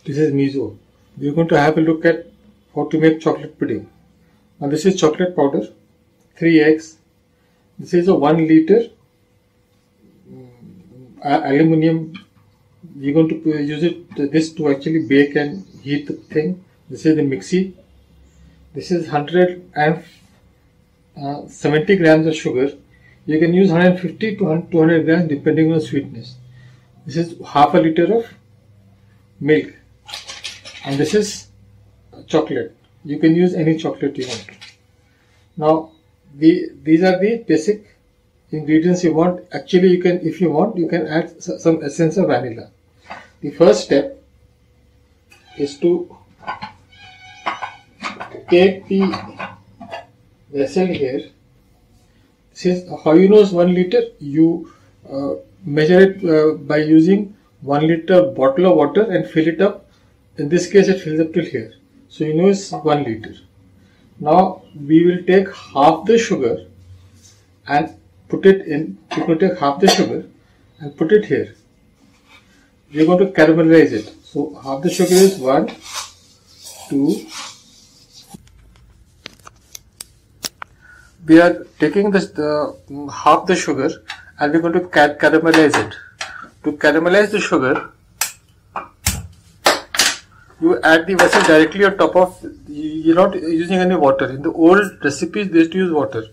This is miso. We are going to have a look at how to make chocolate pudding. Now this is chocolate powder, 3 eggs. This is a 1 liter aluminium. We are going to use this to actually bake and heat the thing. This is the mixie. This is 170 grams of sugar. You can use 150 to 200 grams depending on the sweetness. This is half a liter of milk, and this is chocolate. You can use any chocolate you want. Now these are the basic ingredients you want. Actually, you can, if you want, you can add some essence of vanilla. The first step is to take the vessel here. This is how you know it's 1 liter. You measure it by using 1 liter bottle of water and fill it up. In this case, it fills up till here. So you know it's 1 liter. Now we will take half the sugar and put it in. We're going to take half the sugar and put it here. We're going to caramelize it. So half the sugar is 1, 2. We are taking this half the sugar and we're going to caramelize it. To caramelize the sugar, you add the vessel directly on top of. You're not using any water. In the old recipes, they used to use water.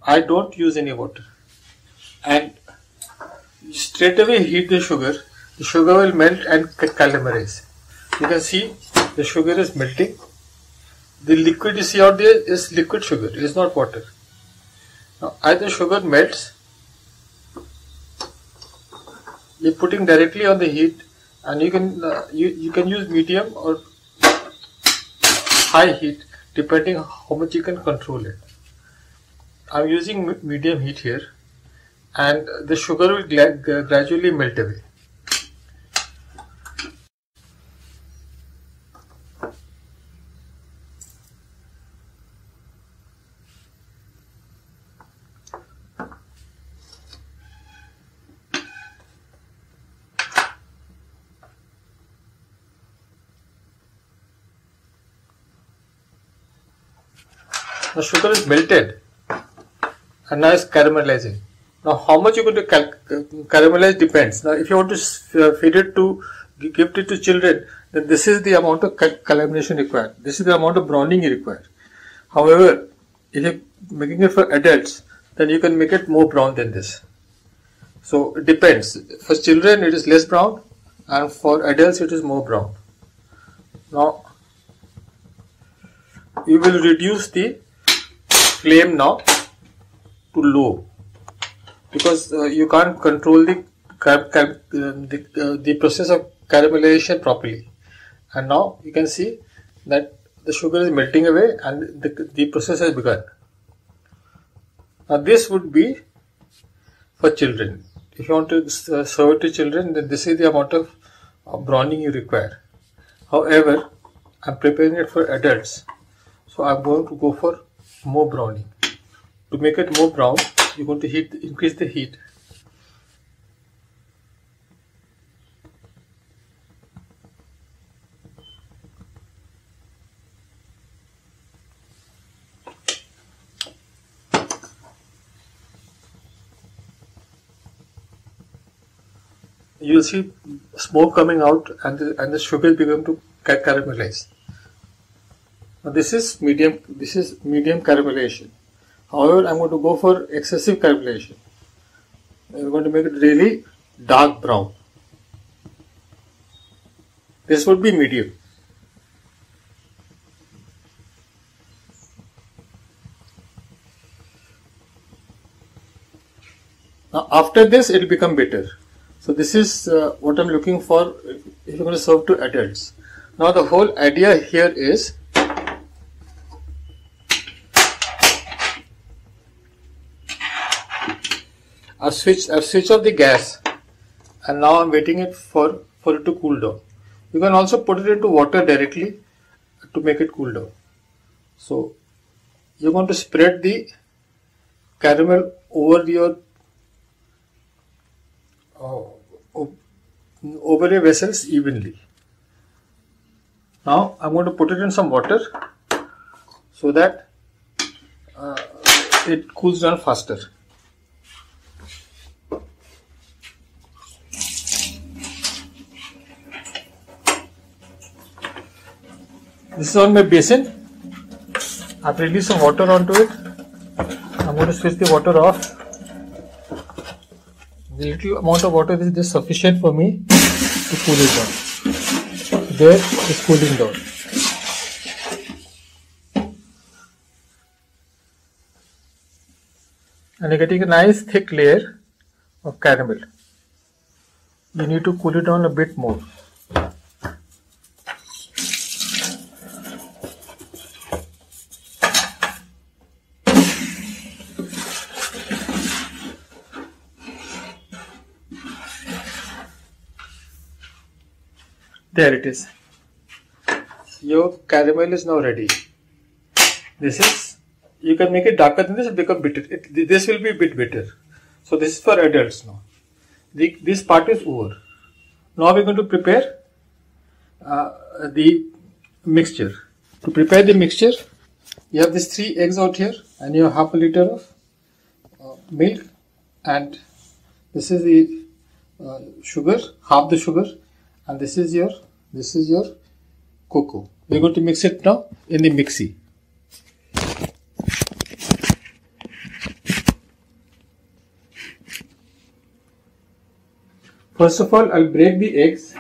I don't use any water. And straight away heat the sugar. The sugar will melt and caramelize. You can see the sugar is melting. The liquid you see out there is liquid sugar. It is not water. Now, as the sugar melts, you're putting directly on the heat, and you can use medium or high heat depending how much you can control it. I'm using medium heat here, and the sugar will gradually melt away. The sugar is melted and now it's caramelizing. Now how much you're going to caramelize depends. Now if you want to feed it to, give it to children, then this is the amount of caramelization required. This is the amount of browning you require. However, if you're making it for adults, then you can make it more brown than this. So it depends. For children it is less brown, and for adults it is more brown. Now you will reduce the flame now to low, because you can't control the process of caramelization properly. And now you can see that the sugar is melting away and the process has begun. Now this would be for children. If you want to serve it to children, then this is the amount of browning you require. However, I'm preparing it for adults, so I'm going to go for more browning. To make it more brown, you're going to increase the heat. You'll see smoke coming out, and the sugar is beginning to caramelize. Now this is medium caramelization. However, I'm going to go for excessive caramelization. I'm going to make it really dark brown. This would be medium. Now after this it will become bitter. So this is what I'm looking for if you're going to serve to adults. Now the whole idea here is I've switched off the gas, and now I'm waiting it for it to cool down. You can also put it into water directly to make it cool down. So you're going to spread the caramel over your vessels evenly. Now I'm going to put it in some water so that it cools down faster. This is on my basin. I've released some water onto it. I'm going to switch the water off. The little amount of water is just sufficient for me to cool it down. There it's cooling down. And you're getting a nice thick layer of caramel. You need to cool it down a bit more. There it is. Your caramel is now ready. This is, you can make it darker than this and become bitter. This will be a bit bitter. So this is for adults now. This part is over. Now we're going to prepare the mixture. To prepare the mixture, you have these 3 eggs out here and you have half a liter of milk, and this is the sugar, half the sugar, and this is your cocoa. We're going to mix it now in the mixie. First of all, I'll break the eggs.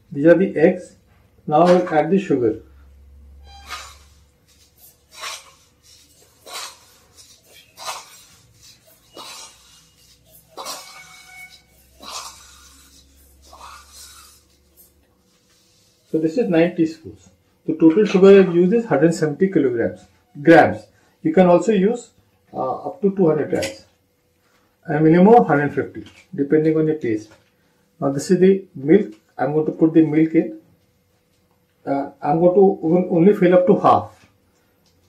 These are the eggs. Now I'll add the sugar. So this is 9 teaspoons. The total sugar I've used is 170 grams. You can also use up to 200 grams. And minimum 150 depending on your taste. Now this is the milk. I'm going to put the milk in. I'm going to only fill up to half.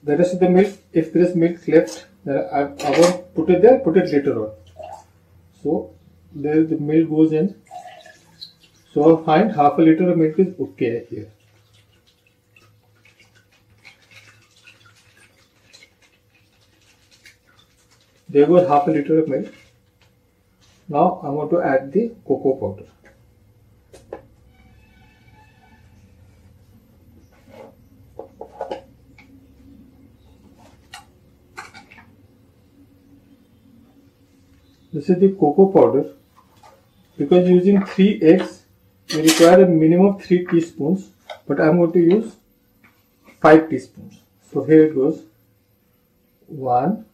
The rest of the milk, if there is milk left, then I won't put it there, put it later on. So there the milk goes in. So I find half a liter of milk is okay here. There goes half a liter of milk. Now I'm going to add the cocoa powder. This is the cocoa powder. Because using 3 eggs, you require a minimum of 3 teaspoons, but I am going to use 5 teaspoons. So here it goes. 1,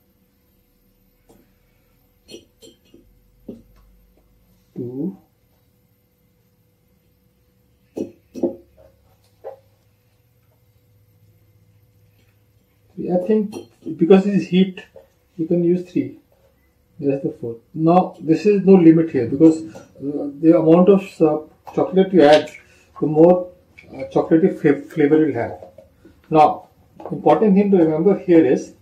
2, 3. I think because it is heat, you can use 3. That's the 4th. Now this is no limit here because the amount of chocolate you add, the more chocolatey flavor you'll have. Now, important thing to remember here is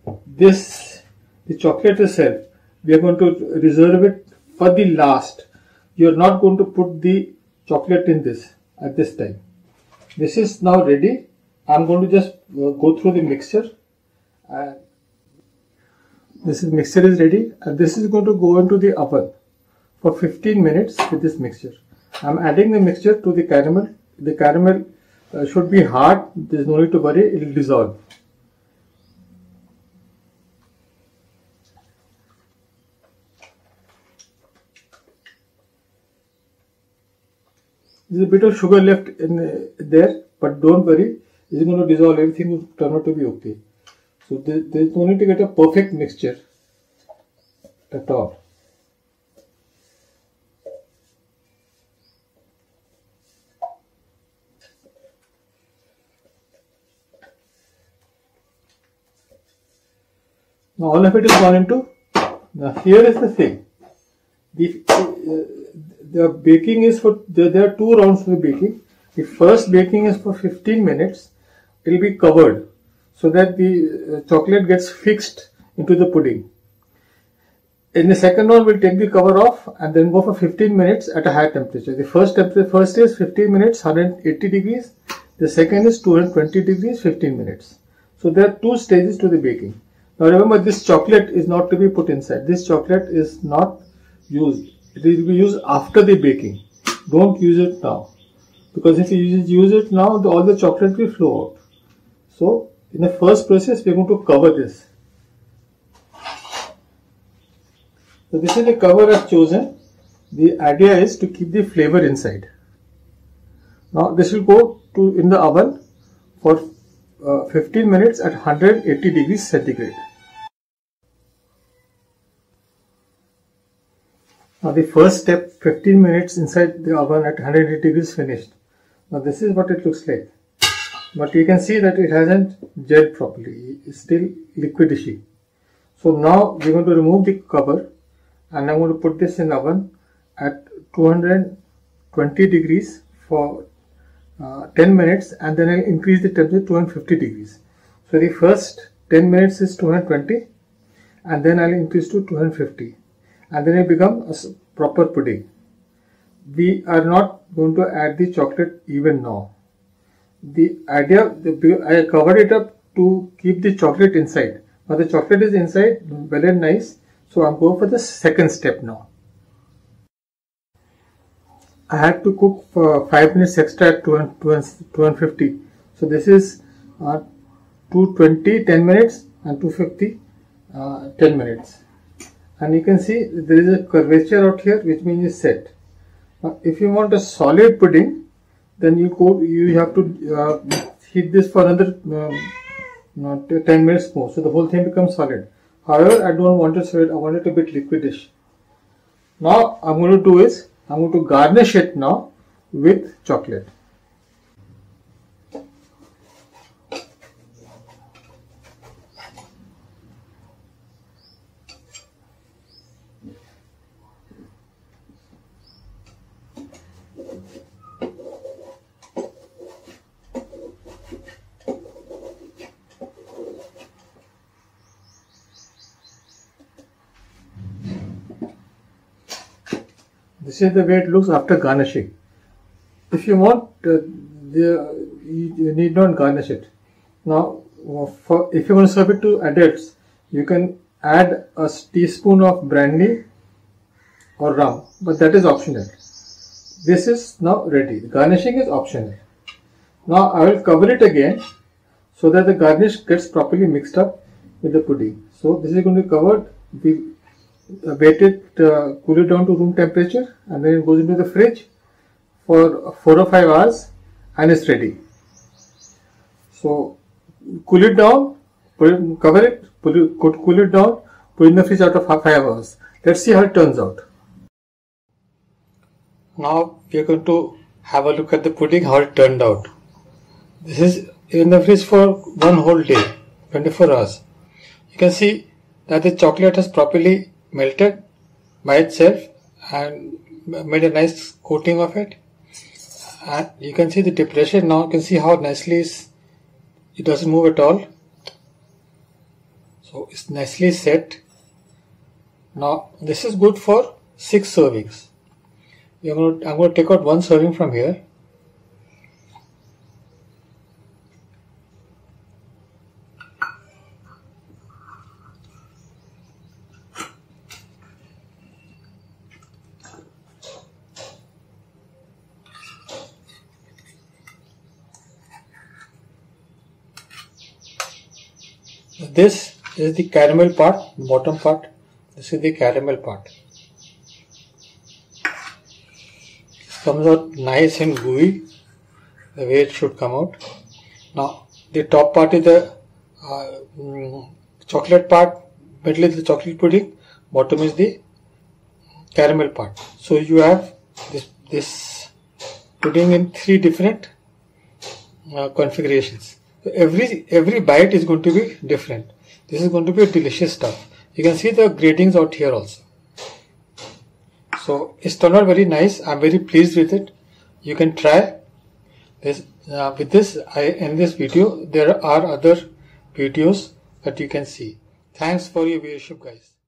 the chocolate itself, we are going to reserve it for the last. You are not going to put the chocolate in this at this time. This is now ready. I'm going to just go through the mixture. And this mixture is ready, and this is going to go into the oven for 15 minutes with this mixture. I'm adding the mixture to the caramel. The caramel should be hard. There's no need to worry, it will dissolve. There's a bit of sugar left in there, but don't worry, it's going to dissolve. Everything will turn out to be okay. So there's no need to get a perfect mixture at all. Now all of it is gone into. Now here is the thing. The baking is for, there are 2 rounds for the baking. The first baking is for 15 minutes. It will be covered so that the chocolate gets fixed into the pudding. In the second round, we'll take the cover off and then go for 15 minutes at a high temperature. The first is 15 minutes, 180 degrees. The second is 220 degrees, 15 minutes. So there are 2 stages to the baking. Now remember, this chocolate is not to be put inside. This chocolate is not used. It will be used after the baking. Don't use it now. Because if you use it now, all the chocolate will flow out. So in the first process, we are going to cover this. So this is the cover I've chosen. The idea is to keep the flavor inside. Now this will go in the oven for 15 minutes at 180 degrees centigrade. Now the first step, 15 minutes inside the oven at 180 degrees finished. Now this is what it looks like. But you can see that it hasn't gelled properly. It's still liquidishy. So now we're going to remove the cover and I'm going to put this in oven at 220 degrees for 10 minutes and then I'll increase the temperature to 250 degrees. So the first 10 minutes is 220 and then I'll increase to 250 and then it becomes a proper pudding. We are not going to add the chocolate even now. The idea, I covered it up to keep the chocolate inside. Now the chocolate is inside, well and nice. So I'm going for the second step now. I had to cook for 5 minutes extra at 250. So this is 220 10 minutes and 250 10 minutes. And you can see there is a curvature out here which means it's set. Now if you want a solid pudding, then you have to heat this for another 10 minutes more. So the whole thing becomes solid. However, I don't want it solid, I want it a bit liquidish. Now I'm going to do is, I'm going to garnish it now with chocolate. This is the way it looks after garnishing. If you want, you need not garnish it. Now, if you want to serve it to adults, you can add a teaspoon of brandy or rum, but that is optional. This is now ready. The garnishing is optional. Now I will cover it again so that the garnish gets properly mixed up with the pudding. So this is going to be covered. We wait it, cool it down to room temperature and then it goes into the fridge for 4 or 5 hours and it's ready. So cool it down, cover it, cool it down, put it in the fridge out of 5 hours. Let's see how it turns out. Now we are going to have a look at the pudding, how it turned out. This is in the fridge for one whole day, 24 hours. You can see that the chocolate has properly melted by itself and made a nice coating of it, and you can see the depression. Now you can see how nicely it doesn't move at all, so it's nicely set. Now this is good for 6 servings. I'm going to take out 1 serving from here. This is the caramel part, the bottom part. This is the caramel part. This comes out nice and gooey, the way it should come out. Now the top part is the chocolate part, middle is the chocolate pudding, bottom is the caramel part. So you have this pudding in 3 different configurations. So every bite is going to be different. This is going to be a delicious stuff. You can see the gratings out here also. So it's turned out very nice. I'm very pleased with it. You can try this. With this, I end this video. There are other videos that you can see. Thanks for your viewership, guys.